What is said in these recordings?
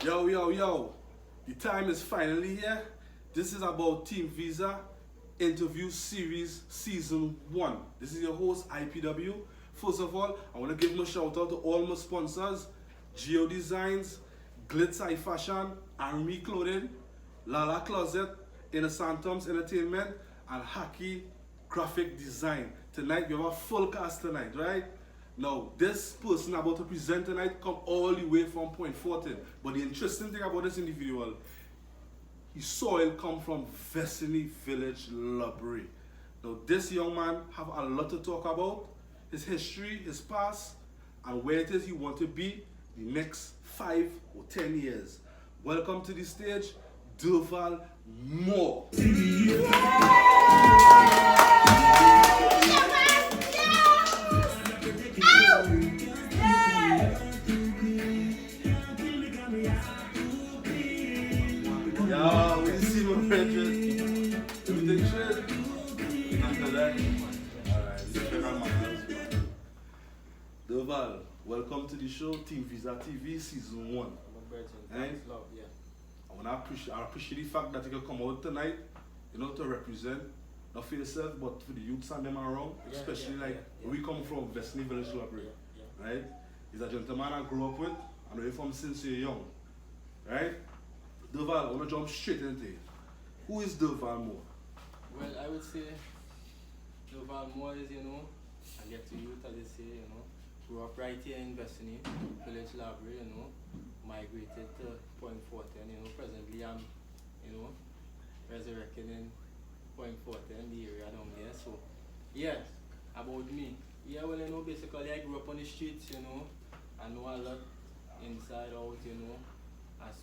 Yo. The time is finally here. This is about TeamViza interview series season 1. This is your host IPW. First of all, I want to give a shout out to all my sponsors: Geo Designs, Glitz High Fashion, Army Clothing, Lala Closet, Inner Santoms Entertainment, and Hacky Graphic Design. Tonight we have a full cast tonight, right? Now, this person about to present tonight come all the way from Point Fortin. But the interesting thing about this individual, his soil come from Vesini Village, Library. Now, this young man have a lot to talk about, his history, his past, and where it is he want to be the next 5 or 10 years. Welcome to the stage, Dquan Moore. Yo, we see my friend. Everything straight? After that? Alright, let's check out my hands. Dquan, welcome to the show, TeamViza TV Season 1. Thanks, love, yeah. I appreciate the fact that you can come out tonight, to represent, not for yourself, but for the youths and them around, especially we come from Vesini Village Library, right? He's a gentleman I grew up with, I know you from since you're young, right? Dquan, I want to jump straight into it. Who is Dquan Moore? Well, I would say Dquan Moore is, I get to youth, as they say, grew up right here in Vesini Village Library, migrated to Point Fortin, presently I'm, resurrected in Point Fortin, the area down there. So, yeah, about me. Yeah, well, basically I grew up on the streets, I know a lot inside out, as,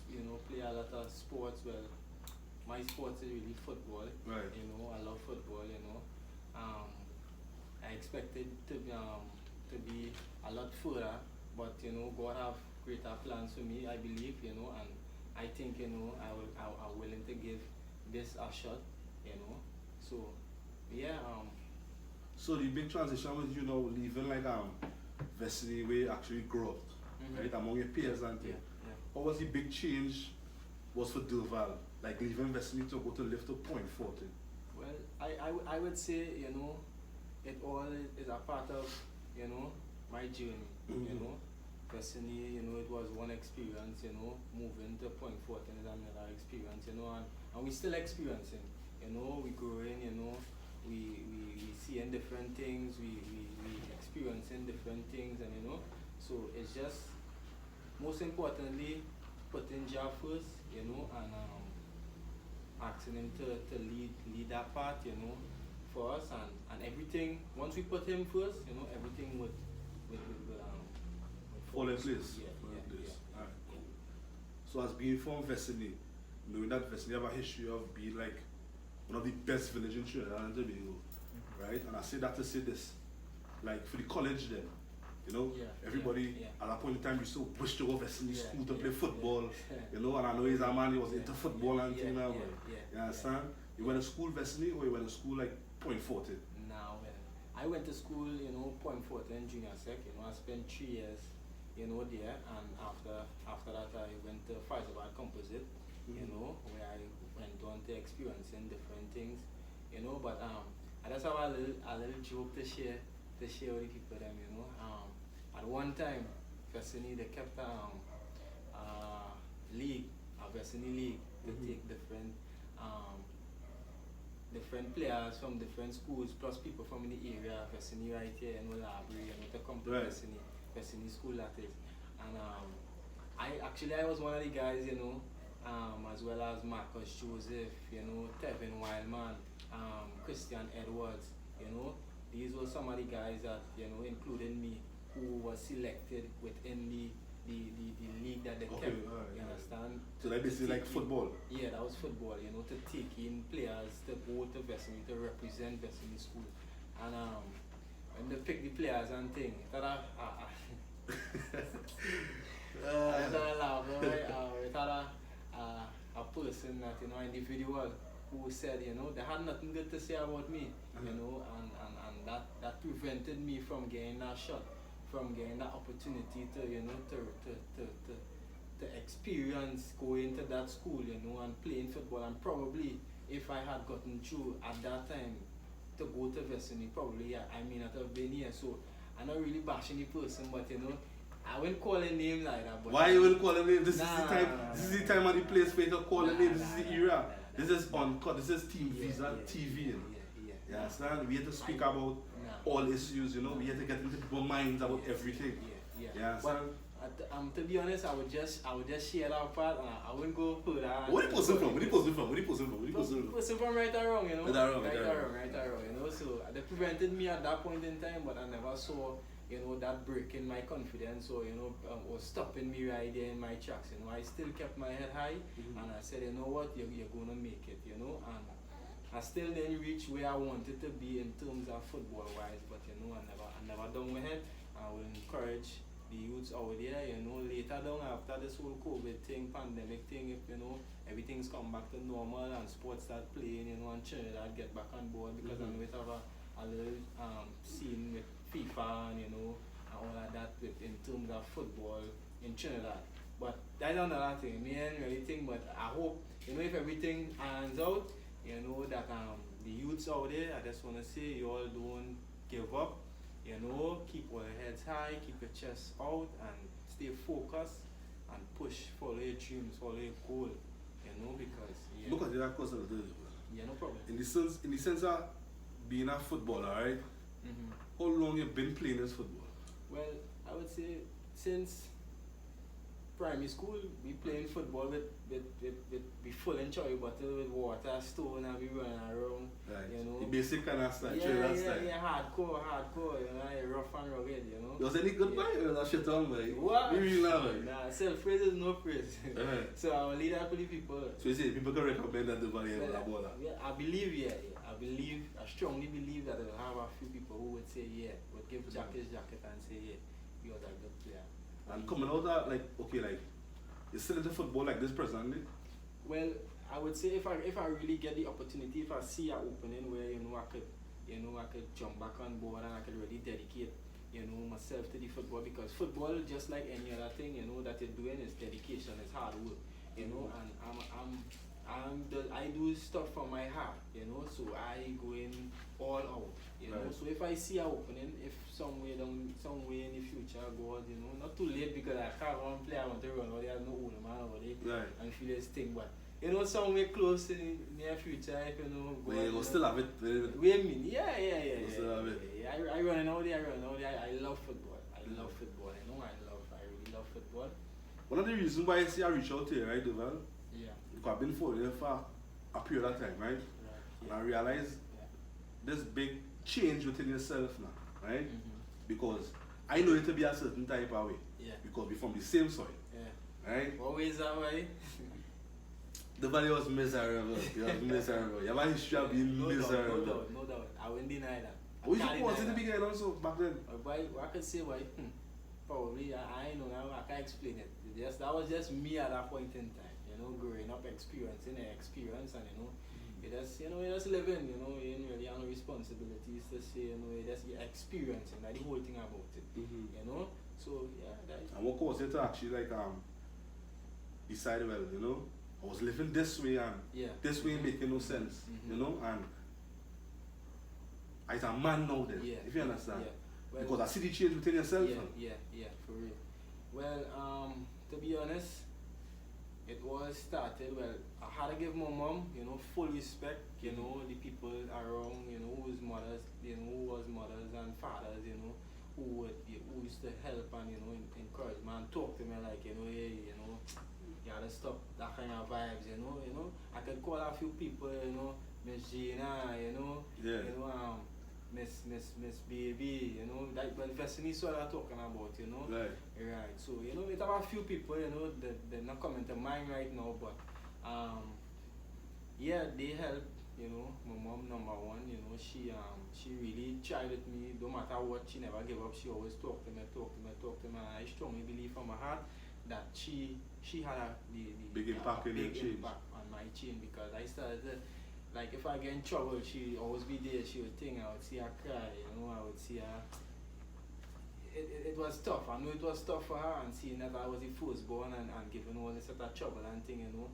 play a lot of sports. Well, my sport is really football, right. I love football, I expected to be a lot further, but, God have greater plans for me, I believe, and I think, I'm willing to give this a shot, so, yeah. So the big transition was, leaving Vesini where you actually grew up, right, among your peers and things. Yeah. What was the big change was for Dquan, like leaving Vesini to go to live to Point Fortin? Well, I would say, it all is a part of, my journey, Vesini, it was one experience, moving to Point Fortin is another experience, and we still experiencing, we growing, we seeing different things, we experiencing different things, and so it's just, most importantly, putting Jah first, and asking him to lead that part, for us, and everything, once we put him first, everything would fall in place. Yeah. Alright, cool. So as being from Vesini, knowing that Vesini have a history of being like one of the best villages in Trinidad and Tobago, right? And I say that to say this, like for the college then, everybody at that point in time used to wish to go Vesini school to play football, and I know he's a man, he was into football and things like that. You understand? You went to school Vesini or you went to school like Point Fortin? Now, I went to school, Point Fortin Junior Sec, I spent 3 years, there, and after that I went to fatherhood Composite, where I went on to experiencing different things, but I just have a little joke to share with the people them, at one time, Vesini they kept league, a Vesini league, to take different players from different schools, plus people from the area, Vesini right here, Library, to come to Vesini school that is. And I was one of the guys, as well as Marcus Joseph, Tevin Wildman, Christian Edwards, these were some of the guys that, including me, who was selected within the league that they kept, you understand? So like this is like football? Yeah, that was football, to take in players to go to Vesini, to represent Vesini school. And when they pick the players and things, I laugh, right? A person that, individual who said, they had nothing good to say about me, and that prevented me from getting that shot, from getting that opportunity to, to experience going to that school, you know, and playing football, and probably if I had gotten through at that time to go to Vesini, probably I may not have been here. So I'm not really bashing the person, but you know, I won't call a name like that. But why you will call a name? This is the time. This is the time and the place for you to call a name. This is the era. This is uncut. This is TeamViza TV. You know? You understand? We have to speak about all issues. You know, we have to get into people's minds about everything. Yeah. But to be honest, I would just share that part, and I wouldn't go further. Where the person from? Where the person from? Person from right or wrong, you know. Right or wrong, you know. So they prevented me at that point in time, but I never saw, you know, that break in my confidence, or you know, was stopping me right there in my tracks. You know, I still kept my head high, and I said, you know what, you're gonna make it, you know. And I still didn't reach where I wanted to be in terms of football wise, but you know, I never done with it. I will encourage the youths out there, you know, later down after this whole COVID thing, pandemic thing, if you know everything's come back to normal and sports start playing, you know, and Trinidad get back on board, because I know it have a little scene with FIFA and you know and all of that in terms of football in Trinidad. But that's another thing. Me ain't really think, but I hope, you know, if everything irons out, you know, that the youths out there, I just wanna say you all don't give up. You know, keep all your heads high, keep your chest out, and stay focused and push, follow your dreams, follow your goal. You know, because Look at that question. Yeah, no problem. In the sense of being a footballer, right? How long you been playing this football? Well, I would say since primary school, we playing football with full enjoy bottle with water, stone, and we running around. Right. You know. The basic kind of style. Hardcore, you know, rough and rugged, you know. Was any good boy or that shit on, boy? What? You really love it? Nah, self-praise is no praise. So I will lead up with the people. So you say people can recommend that the value of the ball? Yeah, I I strongly believe that I will have a few people who would say, would give Jack his jacket and say, you're a good player. And coming out that, like, okay, like, you're still into football like this presently? Well, I would say if I really get the opportunity, if I see an opening where, I could jump back on board and I could really dedicate, myself to the football, because football, just like any other thing, that you're doing, is dedication, it's hard work, and I do stuff from my heart, so I go in all out, Right. So if I see an opening, if some way in the future, God, not too late, because I can't run play, I want to run out there, no old man over there, Right. and feel this thing, but somewhere close in the near future, if But you will still have it. Wait a minute, yeah. Still have it. I run out there, I love football. I really love football. One of the reasons why I say I reach out to you, right, Dquan? Yeah. Because I've been following you for a period of time, right? And I realize this big change within yourself now, right? Because I know you to be a certain type of way. Yeah. Because we're from the same soil. Yeah. Right? Always that way. The valley was miserable. You have a history of being miserable. No doubt. I wouldn't deny that. What you supposed to be getting also back then? I could say why. Probably I know now. I can't explain it. That was just me at that point in time. Growing up, experiencing an experience, and you just living. You ain't really have no responsibilities to say. You just experiencing like the whole thing about it. So yeah. And what caused you to actually decide, well, I was living this way and this way making no sense, and I'm a man now then, if you understand. Well, because I see the change within yourself. Yeah, for real. Well, to be honest, it was started, I had to give my mom, full respect, the people around, who was mothers and fathers, who used to help and, encourage me and talk to me like, hey, you gotta stop that kind of vibes, I could call a few people, Miss Gina, Miss Baby, that, well, Vesini is what I'm talking about, Right. So, it have a few people, they're not coming to mind right now, but, they help, my mom, number one, she really tried with me, no matter what, she never gave up, she always talked to me, and I strongly believe from my heart that she had the big impact on my chain, because I started to, like, if I get in trouble, she always be there, she would think, I would see her cry, I would see her, it was tough. I know it was tough for her, and seeing that I was the firstborn and given all this sort of trouble and thing, you know.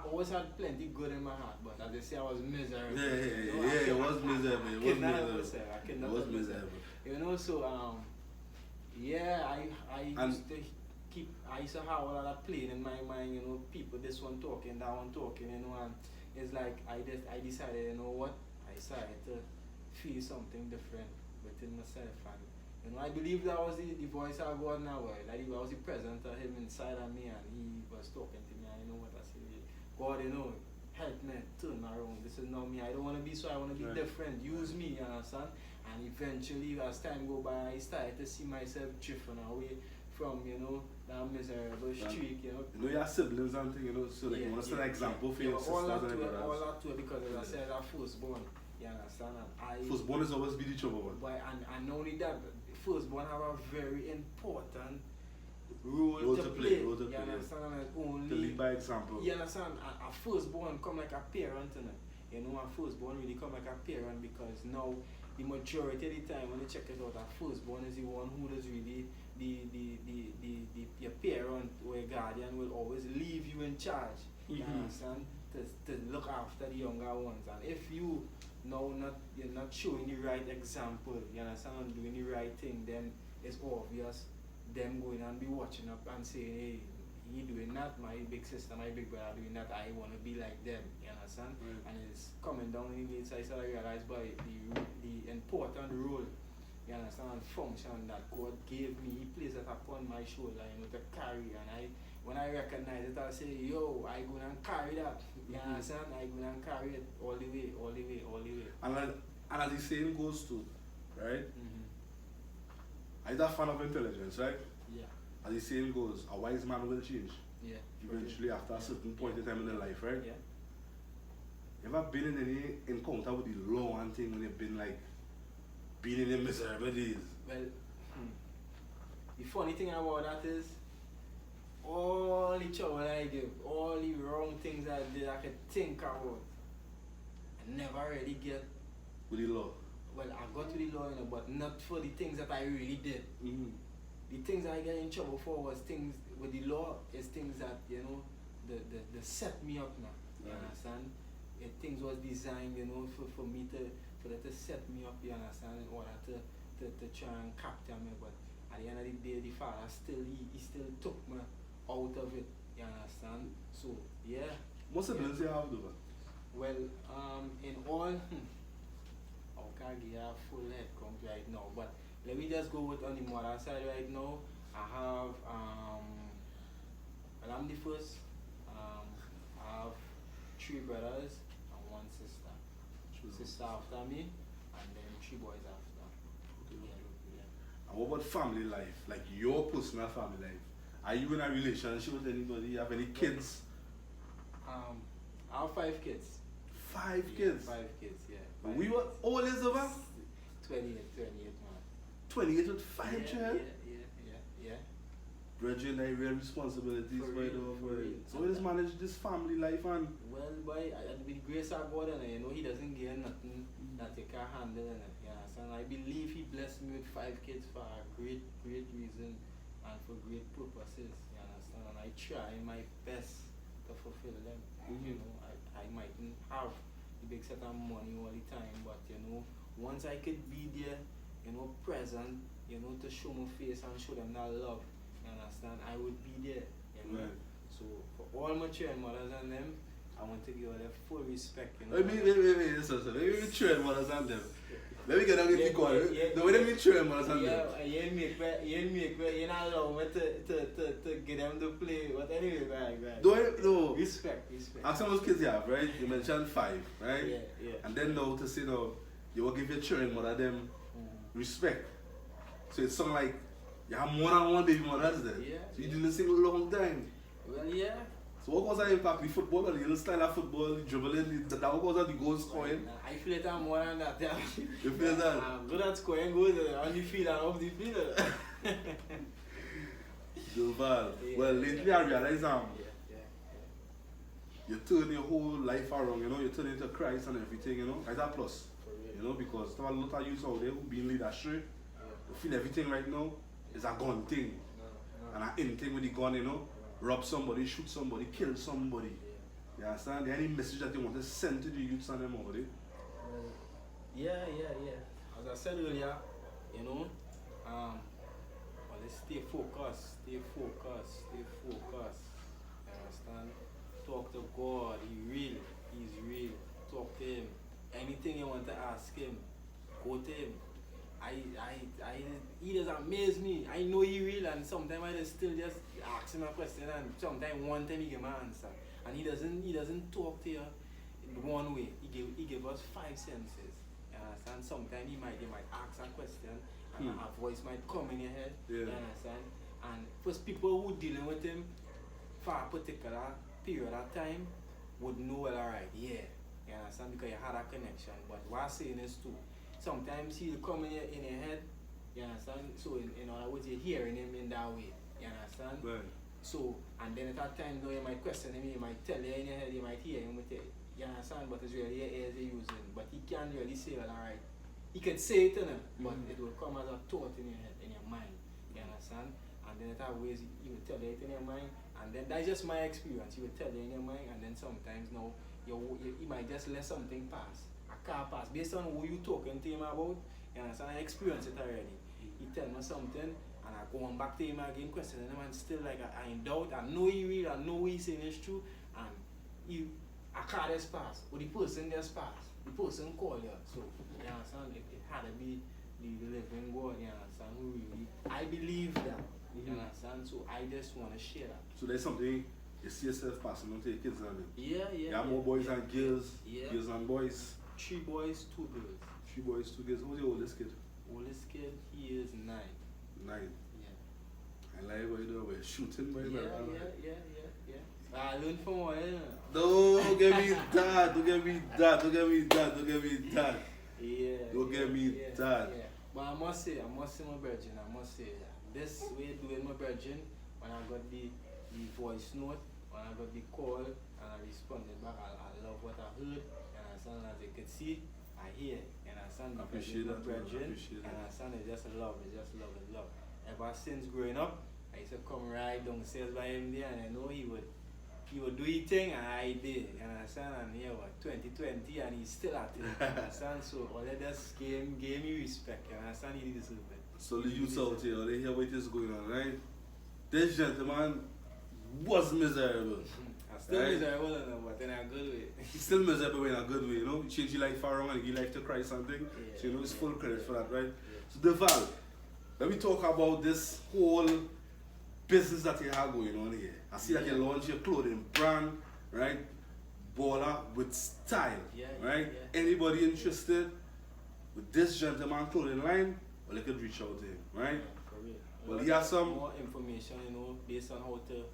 Always had plenty good in my heart, but as they say, I was miserable. It was miserable. It was miserable. You know, so yeah, I used to have a lot of playing in my mind, you know, people this one talking, that one talking, you know, and it's like I decided, you know what, I decided to feel something different within myself, and you know, I believe that was the voice of God now, like I was the presence of him inside of me, and he was talking to me, and you know what I said, God, you know, help me, turn around, this is not me, I don't want to be so, I want to be different, use me, you understand? And eventually, as time go by, I started to see myself drifting away from, you know, that miserable streak, you know. You know your siblings and things, you know, so like you want to set an example for your sisters and brothers. All that too, because as I said, I'm firstborn, you understand? And firstborn is always be the trouble one. But and not only that, firstborn have a very important role to play. You understand? And only to lead by example. You understand? A firstborn come like a parent, you know, a firstborn really come like a parent, because now the majority of the time when you check it out, a firstborn is the one who does really your parent or your guardian will always leave you in charge. You understand? To look after the younger ones. And if you you're not showing the right example, you understand, and doing the right thing, then it's obvious them going and be watching up and saying, hey, he doing that, my big sister, my big brother doing that, I want to be like them, you understand? And it's coming down in the inside, so I realized by the important role, you understand, and function that God gave me, he placed it upon my shoulder, you know, to carry. And when I recognize it, I say, yo, I go and carry that, you understand? I go and carry it all the way. And as the saying goes too, right? I'm a fan of intelligence, right? Yeah. As the saying goes, a wise man will change. Yeah. Eventually, after a certain point in time in their life, right? Yeah. You ever been in any encounter with the law and thing when you've been like being in the miserable days? Well, the funny thing about that is, all the trouble I give, all the wrong things I did, I could think about, I never really get. With the law? Well, I got to the law, you know, but not for the things that I really did. The things I get in trouble for was things with the law, is things that, you know, they set me up now. You understand? Things was designed, you know, for me for that to set me up, you understand, in order to try and capture me. But at the end of the day, the father he still took me out of it, you understand? So yeah. What siblings you have though? Well, in all, I can't give a full head count right now, but let me just go with on the mother side right now. I have well, I'm the first. I have 3 brothers and 1 sister. Sister after me, and then 3 boys after. And what about family life? Like your personal family life? Are you in a relationship with anybody? You have any kids? I have 5 kids. 5 kids? 5 kids, yeah. We were old as over? 28, man. 28 with 5 children? Yeah. Bridging their real responsibilities by the way. So we just manage this family life and... Well, boy, with grace of God, and you know, he doesn't get nothing that he can handle, and you understand? I believe he blessed me with 5 kids for a great reason and for great purposes, you understand? And I try my best to fulfill them. You know, I mightn't have the big set of money all the time, but you know, once I could be there, you know, present, you know, to show my face and show them that love, you understand, I would be there, you know. So for all my children, mothers and them, I want to give them full respect, you know. Wait, listen, let me train mothers and them. Let me get on the call. No, let me train mothers and them. You not allow me to get them to play, but anyway, right. No. Respect. Ask some of those kids you have, right? You mentioned 5, right? Yeah. And then now to say no, you will give your children mother them respect. So it's something like you have more than 1 baby mothers there. Yeah. So you doing this thing a long time. Well, yeah. So what was the impact? The football, the little style of football, the dribbling, what was the goal scoring? I feel it I'm more than that. Yeah. You feel that? I'm good at scoring goals on the field and off the field. Duval. Well, lately I realize you turn your whole life around, you know, you turn into Christ and everything, you know. That's a plus. You know, because there are a lot of youths out there who be in leadership, who feel everything right now, it's a gun thing. And an in thing with the gun, you know, rob somebody, shoot somebody, kill somebody. You understand? Any message that you want to send to the youths and them over there? Yeah. As I said earlier, you know, well, let's stay focused. You understand? Talk to God. He's real. Talk to him. Anything you want to ask him, go to him. He does amaze me. I know he real, and sometimes I just still just ask him a question, and sometimes one time he give me an answer, and he doesn't talk to you in one way. He give us 5 senses. You understand? Sometimes he might ask a question, and a voice might come in your head. Yeah. You understand? And first people who dealing with him for a particular period of time would know, well, alright, yeah. You understand? Because you had a connection. But what I'm saying is too, sometimes he'll come in your head, you understand? So in other words, you're hearing him in that way, you understand? Right. So, and then at that time, though, you might question him, you might tell you in your head, you might hear him with it, you understand? But it's really your ears you're using. But he can't really say, well, alright. He can say it, but it will come as a thought in your head, in your mind, you understand? And then at that ways, he will tell you it in your mind, and then that's just my experience. He will tell you in your mind, and then sometimes now, you might just let something pass. A car pass based on who you talking to him about. You understand? I experienced it already. He tell me something, and I go on back to him again, questioning him, and still like I in doubt. I know he real, I know what he's saying is true, and a car just pass, or the person just pass. The person call you. So you understand? It had to be the living God. You understand? Who really? I believe that. You understand? So I just want to share that. So there's something you see yourself passing on to your kids and them. Yeah. You have more boys and girls, Yeah. girls and boys. 3 boys, 2 girls. 3 boys, 2 girls. Who's your oldest kid? Oldest kid, he is 9. 9. Yeah. I like what you do, we're shooting, boy. Yeah. I learned from all, Don't get me that. Don't get me that. Yeah. Don't get me that. Yeah. But I must say, my virgin, this way doing my virgin, when I got the voice note, when I got the call, and I responded back, I love what I heard, and I sound as you could see, I hear, and I sound I appreciate that, virgin, appreciate and that. I sound it's just love. Ever since growing up, I used to come right downstairs by him there, and I know he would do his thing, and I did, and I sound, and here what 2020, and he's still at it, and I sound so all of this gave me respect, and I sound he deserve it. So the youths out here, they hear what is going on, right? This gentleman was miserable. I'm still right? miserable, but in a good way. He's still miserable in a good way, you know? He changed his life around and give life to Christ something. Yeah, So you know it's full credit yeah, for that, right? yeah. So Deval, let me talk about this whole business that you have going on here. I see that you launch your clothing brand, right? Baller with style, right? Yeah. Anybody interested with this gentleman clothing line, well, they could reach out to him, right? Yeah, for real. Well, he has some more information, you know, based on how to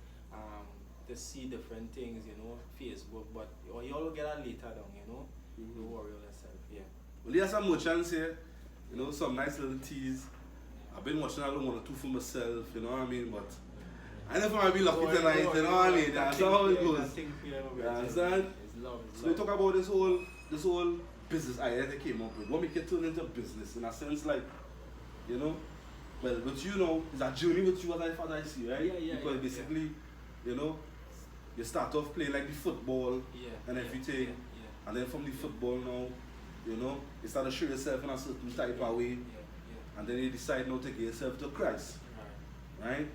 see different things, you know, Facebook, but you all get that later down, you know. Don't worry about yourself, yeah. Well, he has some merchants here, you know, some nice little teas. I've been watching a little 1 or 2 for myself, you know what I mean? But I never might be lucky tonight, you know what I mean? That's how it goes. You understand? It's love. So we talk about this whole business idea that came up with. What make it turn into business in a sense, like, you know, well, with you know, it's a journey with you as I see, right? Yeah, because basically, you know, you start off playing like the football and everything, and then from the football now, you know, you start to show yourself in a certain type of way, and then you decide now to take yourself to Christ, right?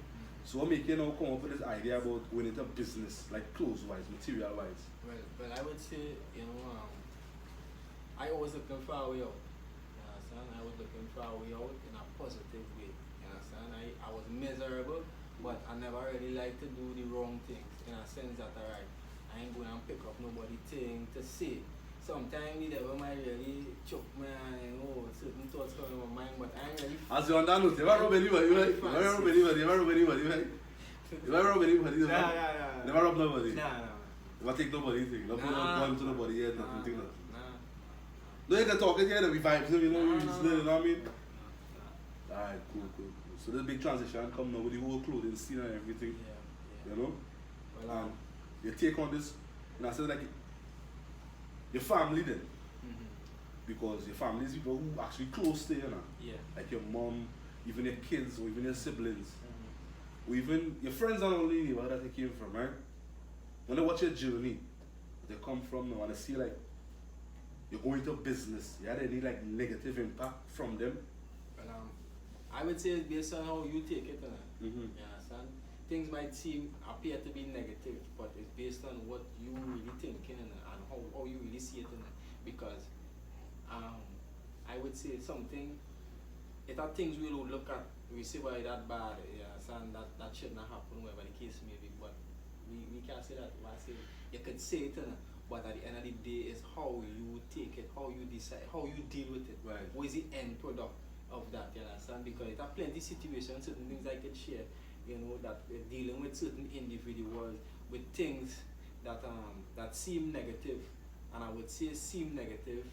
So what make you now come up with this idea about going into business, like clothes-wise, material-wise? Well, I would say, you know, I always looking for a way out. You understand? I was looking for a way out in a positive way. You understand? I was miserable, but I never really liked to do the wrong things. In a sense that, alright, I ain't going to pick up nobody thing to say. Sometimes the devil might really choke me and, you know, certain thoughts come in my mind, but I ain't really... As you understand, you never rob anybody, right? You never rob anybody, right? You never rob anybody, Nah. Never rob nobody. Nah. Never take nobody thing. Don't put no gun to nobody yet, nothing. Nah. No, you can talk it here, there'll be vibes, you know, you know what I mean? Nah. Alright, cool. So there's a big transition come now with the whole clothing scene and everything, you know? Well, You take on this, and I said like, your family then, because your family is people who actually close to you, you know? yeah. Like your mom, even your kids or even your siblings, or even your friends are only where that they came from, right? When they watch your journey, they come from, they want to see like you're going to business. You had any like negative impact from them? But I would say it's based on how you take it. You understand? Things might appear to be negative, but it's based on what you really thinking and how you really see it. Because I would say something. It are things we will look at. We say, well, that bad. You understand? That should not happen, whatever the case may be. But we can't say that. I say you could say it, but at the end of the day, it's how you take it, how you decide, how you deal with it. Right. What is the end product of that? You understand? Because it are plenty situations, certain things I could share. You know, that we're dealing with certain individuals with things that that seem negative, and I would say seem negative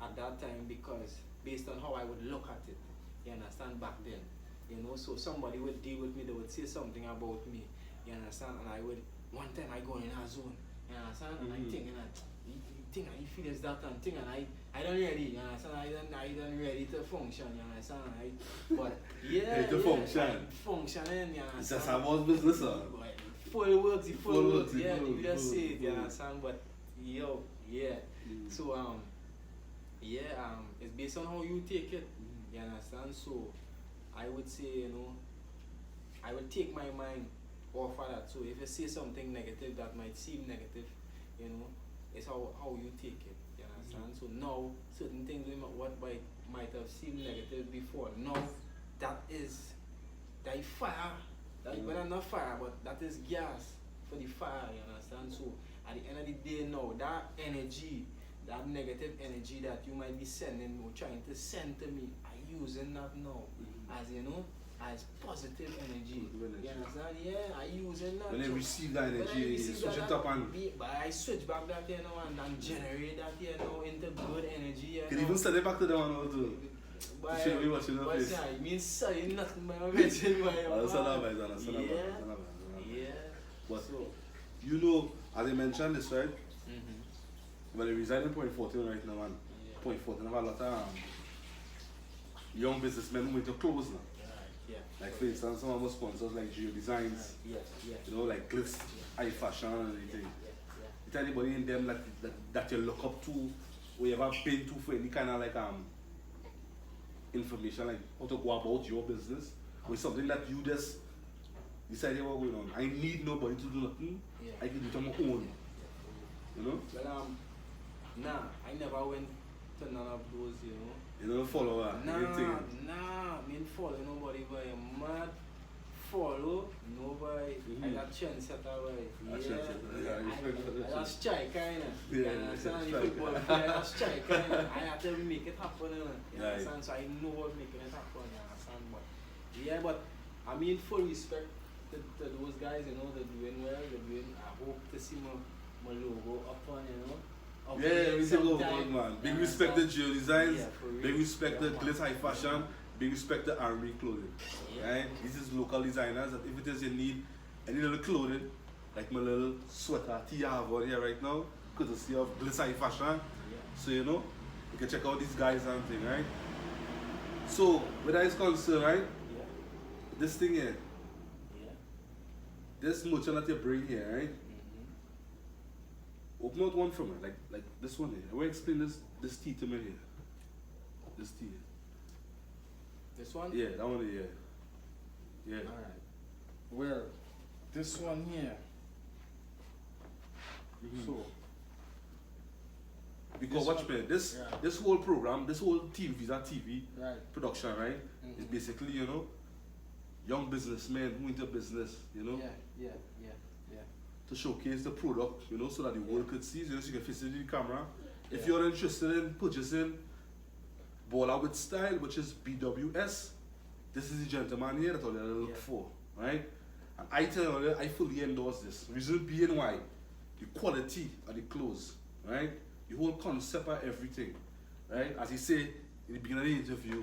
at that time because based on how I would look at it. You understand? Back then, you know, so somebody would deal with me, they would say something about me, you understand? And I would, one time I go in a zone, you understand? And I think, and I feel it's that and thing, and I don't ready, you understand? I don't ready to function, you understand? But yeah, functioning, you understand? It's just about business, sir. Full works, yeah, you just say it, you understand? But yo, yeah. So it's based on how you take it. You understand? So I would say, you know, I would take my mind off of that. So if you say something negative that might seem negative, you know, it's how you take it. You understand? So now certain things what might have seemed negative before, now that fire. But not fire, but that is gas for the fire, you understand? So at the end of the day now, that energy, that negative energy that you might be sending or trying to send to me, I'm using that now as, you know, as positive energy. You understand? Yeah, I using that. When they receive that energy, you switch it up and... But I switch back that, you know, and generate that, you know, into good energy. You can even send it back to them and all too. But show me what you know. But I mean, saying nothing by my mention. Yeah. But so, you know, as I mentioned this, right? Well, they reside in Point 14 right now, and Point 14 have a lot of young businessmen who want to close now. Like for instance, some of our sponsors like Geo Designs, you know, like Glyphs, High Fashion and everything. Is there anybody in them that you look up to, or you ever been to for any kind of like information, like how to go about your business, or something that you just decided what going on? I need nobody to do nothing. I can do it on my own. You know? Well, nah, I never went to none of those, you know. You don't follow her? Nah, I mean follow nobody, but I'm mad. Follow nobody. I got trendsetter, right? I got strike, kind of. You understand? The football player, I got strike, kind of. I have to make it happen, you understand? So I know what making it happen, you understand? But yeah, but I mean full respect to those guys, you know, they're doing well, I hope to see my logo up on, you know. Yeah, we take over, man. Big respect to Geo Designs, big respect to Glyphs High Fashion, big respect to R&B Clothing. Right? This is local designers that if it is you need any little clothing, like my little sweater tee I have on here right now, courtesy of Glyphs High Fashion. So you know, you can check out these guys and thing, right? So where that is concerned, right? This thing here, this merchant that you bring here, right? Open out one from it, like this one here. I will explain this tea to me here. This tea here. This one? Yeah, that one here. Yeah. Alright. Well, this one here. So because watch me, this whole program, this whole TeamViza TV production, right? Is basically, you know, young businessmen who into business, you know? Yeah. To showcase the product, you know, so that the world could see, you know, so you can face it in the camera. If you're interested in purchasing Baller with Style, which is BWS, this is the gentleman here that all you look for, right? And I tell you, I fully endorse this. Reason being why, the quality of the clothes, right? The whole concept of everything, right? As he said in the beginning of the interview,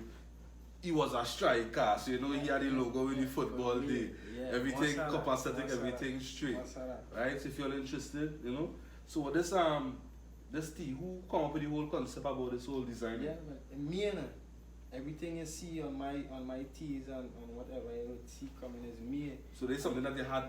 he was a striker, so you know he had the logo in the football day. Everything copacetic, everything straight. Right? So if you're interested, you know. So this tea, who come up with the whole concept about this whole design? Yeah, me and everything you see on my tees and whatever you see coming is me. So there's something that they had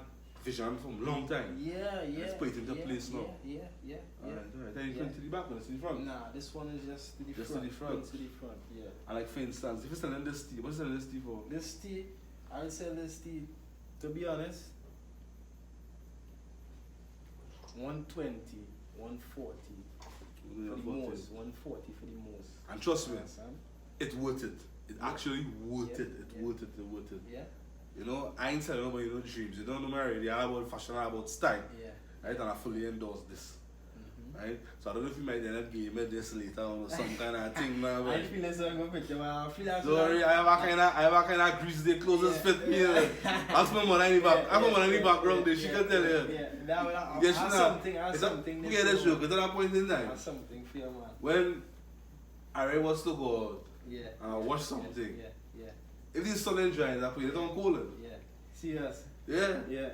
vision from long time. Yeah. Let's put it into place now. Yeah. Alright. Then you come to the back one, to the front. Nah, this one is just to the Just front. to the front. To the front, yeah. And like for instance, if you're selling this tea, what's selling this tea for? This tea, I'll sell this tea, to be honest, 120, 140 for the most, 140 for the most. And trust me, Understand? it's worth it. It's actually worth it. It's worth it. Yeah. You know, I ain't telling nobody no dreams. You don't know me already. I'm about fashion, I'm about style. Yeah. Right? And I fully endorse this. Right? So I don't know if you might end up giving me this later or some kind of thing now. I feel that's a good picture, but I feel that's sorry, I have a kind of grease the clothes fit me. Ask my mother in the back. Ask my mother in the background there. She can tell you. Yeah, Yes, something. Get that joke. At that point in time. Something for your man. When I was to go out Yeah. and watch something. Yeah. If the sun ain't drying, that point, you don't call it. Yeah. Serious. Yeah.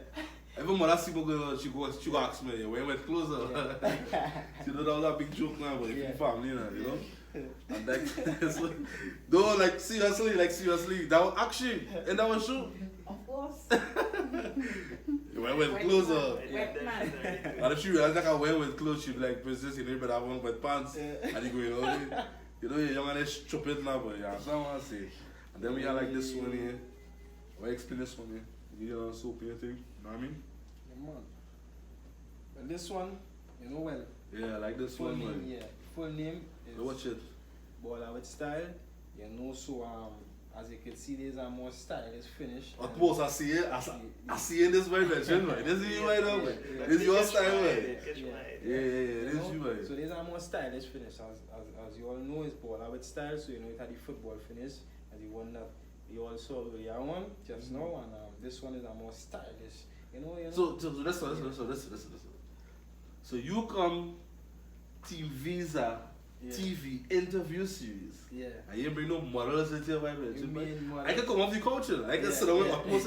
Every mother see me going out, she go ask me, when you went closer. Yeah. You know, that was a big joke now, but if Yeah. you family, you know. And like, no, like seriously, that was actually, and that was true. Of course. When I went closer. Wet man. And if she realized like I went clothes, she'd be like, Princess, you know, but I want wet pants. And you go, you know, you're young and it's stupid now, but yeah, that's what I want to say. And then we have like this one here. Why explain this one here? You know, soap in your thing, you know what I mean? Yeah, man. Well, this one, you know, well. Yeah, like this Full one, name, man. yeah. Full name is Watch it. Baller with Style. You know, so as you can see, there's a more stylish finish. Of course, I see it. I see it this way, man. This is you right now, man. This is your style, man. Yeah, this is you, man. So there's a more stylish finish, as you all know, it's Baller with Style. So you know it had the football finish, as the one that you all saw the other one just now, and this one is a more stylish. You know. So listen. So you come TeamViza TV interview series. Yeah. And you bring no models into your vibe. You mean models? I can come off the culture. I can sit down with utmost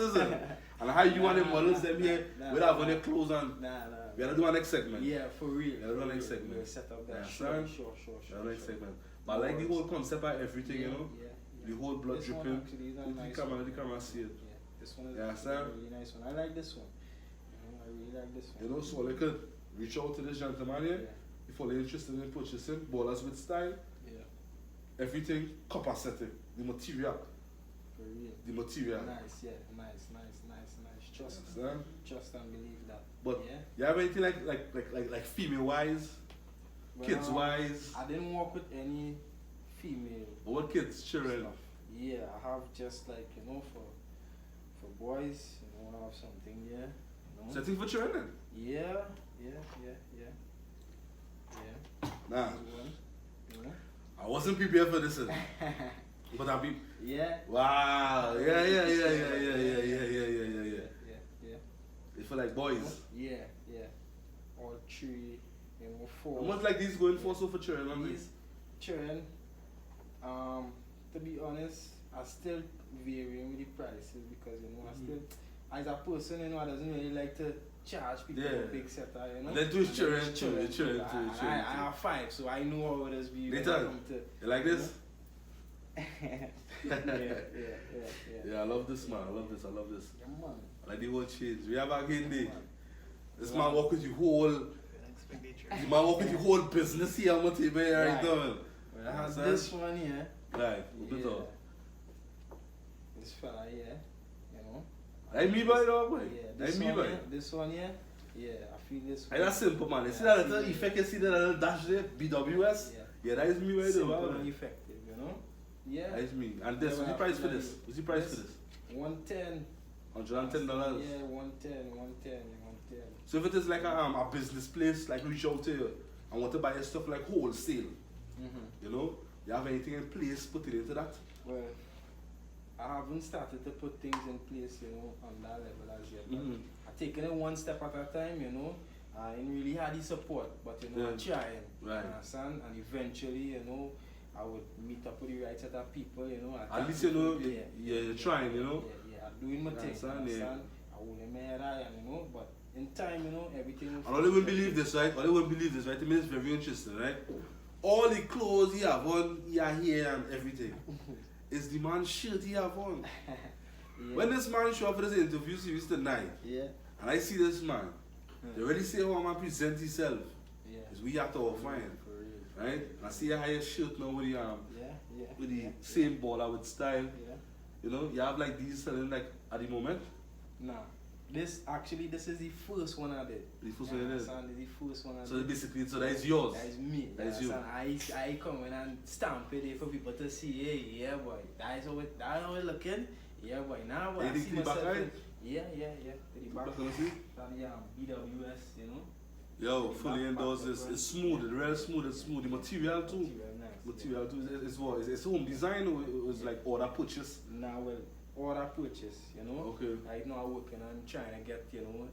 and how you want the models them here without having their clothes on. Nah. We gotta do our next segment. Yeah, for real. We gotta do our next segment. We'll set up that. Yeah, Sure. Our next segment. But I like the whole concept of everything, you know? Yeah. The whole blood This one dripping. actually is a nice The one. camera see it. Yeah, this one is Yeah, a understand? really nice one. I like this one. I really like this one. You know, so like could reach out to this gentleman here. Yeah. If you're interested in purchasing ballers with style, Yeah. everything copper setting, the material. For real. The material. Nice, yeah. Nice. Understand? Trust and believe that. But yeah. you have anything like female wise, Well, kids wise? I didn't work with any female. Or what kids, children? stuff. Yeah, I have just like, you know, for boys, you know, I have something here. You know? Setting for children? Yeah. Nah, This one, you know? I wasn't prepared for this. But I'll be. Yeah. Wow. Yeah. It's for like boys. Yeah. All three, you know, four. How much like these going for so for children? These children, to be honest, I still varying with the prices because, you know, I still, as a person, you know, I doesn't really like to charge people a big setter, you know. And then do his children then too, children I have 5, so I know how it is be. They when tell it come to, you like this? Yeah. Yeah, I love this man. I love this. Yeah, man. I like the whole change. We have again day. Man. This man walk with the whole business here on the table right now. Well, I have this one here. Right, open it up. This fella here, you know. Like me by the way. Yeah, Like me by. this one here. Yeah, I feel this And that's simple, man. You see that little effect, you see that little dash there? BWS? Yeah, that is me right there. Simple and effective, you know. Yeah. That is me. And this, what's the price for this? What's the price for this? 110. $110. Yeah, 110. So if it is like a business place, like reach out to you and want to buy your stuff like wholesale, you know, you have anything in place, put it into that? Well, I haven't started to put things in place, you know, on that level as yet. But I've taken it one step at a time, you know. I ain't really had the support, but you know, I'm trying. Right. Understand? And eventually, you know, I would meet up with the right set of people, you know. At least you know, you're trying, you know. Yeah, I'm doing my thing. Understand? I wouldn't marry, you know, but in time, you know, everything will. And I wouldn't believe this, right? It means it's very interesting, right? all the clothes he have on, he are here and everything. It's the man's shirt he have on. Yeah. When this man show up for this interview series tonight, Yeah. and I see this man, they already say how man present himself. Yeah. Is we have to offline, For real. right? And I see a higher shirt now with the Yeah. with the same baller with style. Yeah. You know, you have like these selling like at the moment. Nah. This is the first one I did. The first one you did. Son, this is the first one I did. So basically, so that is yours. That is me. That is you. Son, I come in and stamp it there for people to see. Hey, yeah, boy. That's how it looking. Yeah, boy. Now, boy. I Anything see to the back, myself. right? Yeah. To the back. Back on the seat? BWS, you know. Yo, The fully back endorsed. of It's the smooth. It's real smooth. It's smooth. The material too. Nice. Material too. It's what? It's home design or it was like order purchase? Now, well, order purchase, you know. Okay. Right now, I'm working on trying to get, you know,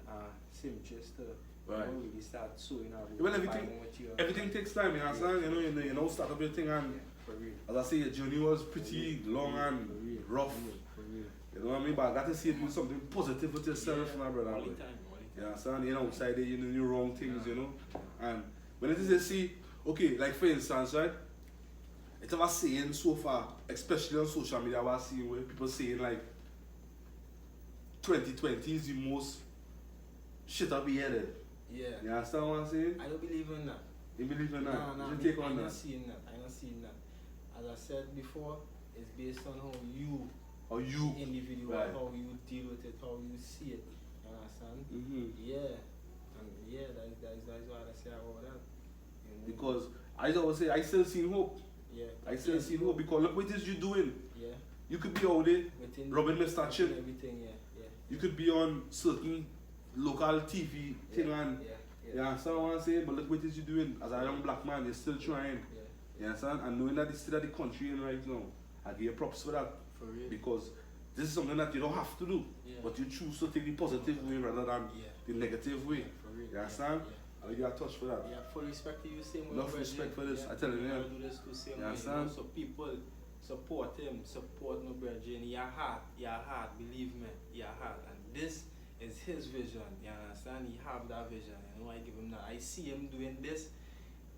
seamstress to Right. really start sewing out. Well, everything takes time, you understand? You know, start up your thing and Yeah, for real. as I say, your journey was pretty long and For real, rough. For real. You know what I mean? But I got to see you do something positive with yourself, my brother. All the You time. understand? You know, outside there, you know, you wrong things, you know. And when it is you see, okay, like for instance, right? It's ever saying so far, especially on social media, I was seeing where people saying like 2020 is the most shit I've been headed. Yeah. You understand what I'm saying? I don't believe in that. You believe in that? No, You take on I'm that? not seeing that. I'm not seeing that. As I said before, it's based on how you, Or you? individual, Right. how you deal with it, how you see it. You understand? Mm-hmm. Yeah. And yeah, that's what I say about that. You know? Because I always say, I still see hope. yeah, I still see hope because look what it is you doing. Yeah. You could be out there, Within rubbing Mr. Chin. everything, yeah. You could be on certain local TV thing and you understand what I'm saying? But look what it is you doing. As a young black man, you're still trying. You understand? And knowing that this is the country in right now, I give you props for that. For real. Because this is something that you don't have to do. Yeah. But you choose to take the positive way rather than the negative way. For real. You understand? Yeah. I'll give you a touch for that. Yeah, full respect to you, same way. Enough bro, respect yeah. for this, Yeah. I tell you, yeah. I'll do this too, same You way. understand? So people support him, support my brother, your heart, believe me, your heart. And this is his vision, you understand? He have that vision, you know, I give him that. I see him doing this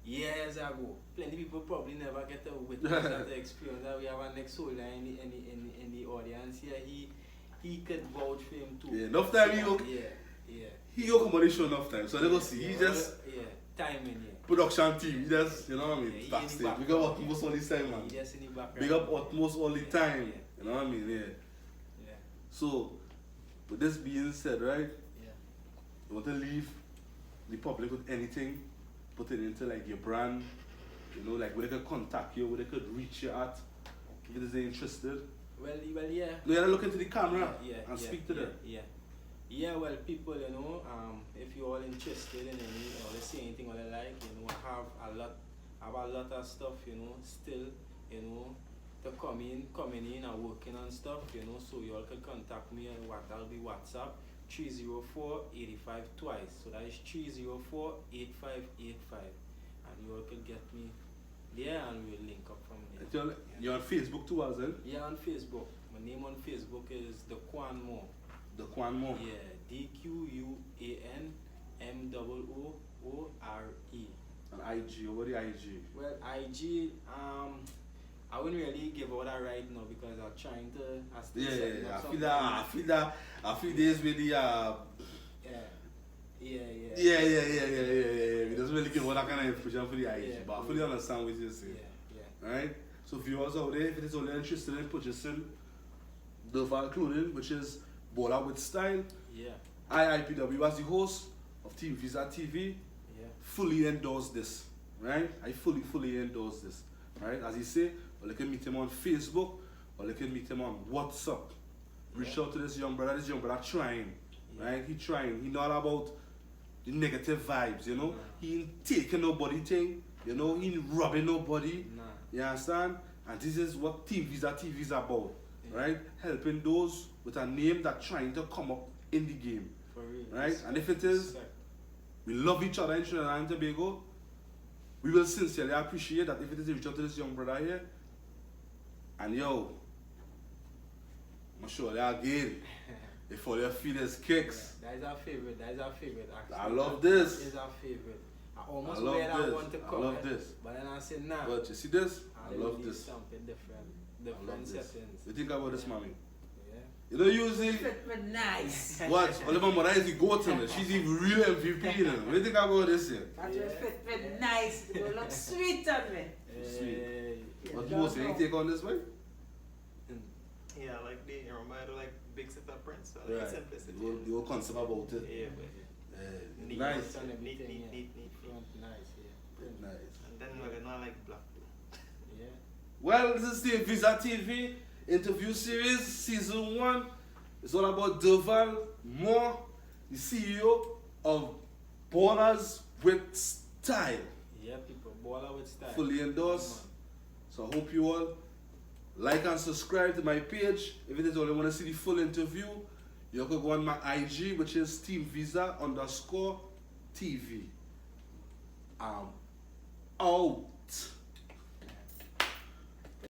years ago. Plenty people probably never get to witness that experience that we have a next holder in the audience here. He could vouch for him too. Yeah, enough time Yeah. he go come on the show enough time. So they go see. He just timing, yeah. production team. He just, you know what I mean, Yeah, he in the backstage. back. We got Utmost all this time, man. He just in the background. Big up Utmost all the Yeah, time. yeah. You know what I mean? Yeah. Yeah. So, with this being said, right? Yeah. You want to leave the public with anything, put it into like your brand, you know, like where they could contact you, where they could reach you at, if they're interested. Well, yeah. You gotta look into the camera Yeah, and speak to them. Yeah, well, people, you know, if you're all interested in any, or let's say anything or they like, you know, I have a lot of stuff, you know, still, you know, to coming in and working on stuff, you know, so you all can contact me on that'll be WhatsApp 304-85 twice. So that is 304-8585. And you all can get me there and we'll link up from there. You're on Facebook too, as well? Yeah, on Facebook. My name on Facebook is Dquan Mo. Dquan Mo. Yeah, DQUAN MOORE. And IG, over the IG. Well, IG, I wouldn't really give out that right now because I'm trying to. I feel this with the Yeah. It doesn't really give all that kind of information for the IG, Yeah, but I fully understand what you're saying. Yeah. Right? So viewers out there, if it is only interested in purchasing Dquan clothing, which is Baller with Style, Yeah. IPW as the host of TeamViza TV, Yeah. fully endorse this. Right? I fully endorse this. Right? As he say, or you can meet him on Facebook, or you can meet him on WhatsApp. Reach out to this young brother trying. Right? He trying. He not about the negative vibes, you know. He ain't taking nobody thing, you know, he ain't robbing nobody. Nah. You understand? And this is what TeamViza TV is about. Right? Helping those with a name that trying to come up in the game. For real. Right? And if it is, we love each other in Trinidad and Tobago. We will sincerely appreciate that if it is reach out to this young brother here. And yo, I'm sure they again. If all your feelings kicks. Yeah, that is our favorite. Actually. I love this. That is our favorite. I almost I love wear that this. one to I come. love this. But then I said, nah. But you see this? I I love really this. Something different. I Different love this. settings. You think about this, mommy? Yeah. You know, usually, Fit me nice. watch, Oliver Mora is the goat in it. She's the real MVP, you know. What do you think about this here? That will fit me nice. It will look sweet on me. Sweet. Yeah, What don't you say? You know. take on this, way? Yeah, like the reminder like big setup prints. So like Right. simplicity. You were concept about it. Yeah, but Yeah. neat, Nice. Done everything, neat, yeah. neat. Front nice, yeah. Print. Nice. And then we're gonna like black too. Yeah. Well, this is TeamViza TV interview series, season 1. It's all about Dquan Moore, the CEO of Ballers with Style. Yeah, people. Baller with style. Fully endorsed. So I hope you all like and subscribe to my page. If it is all you want to see the full interview, you can go on my IG, which is TeamViza_TV. Out.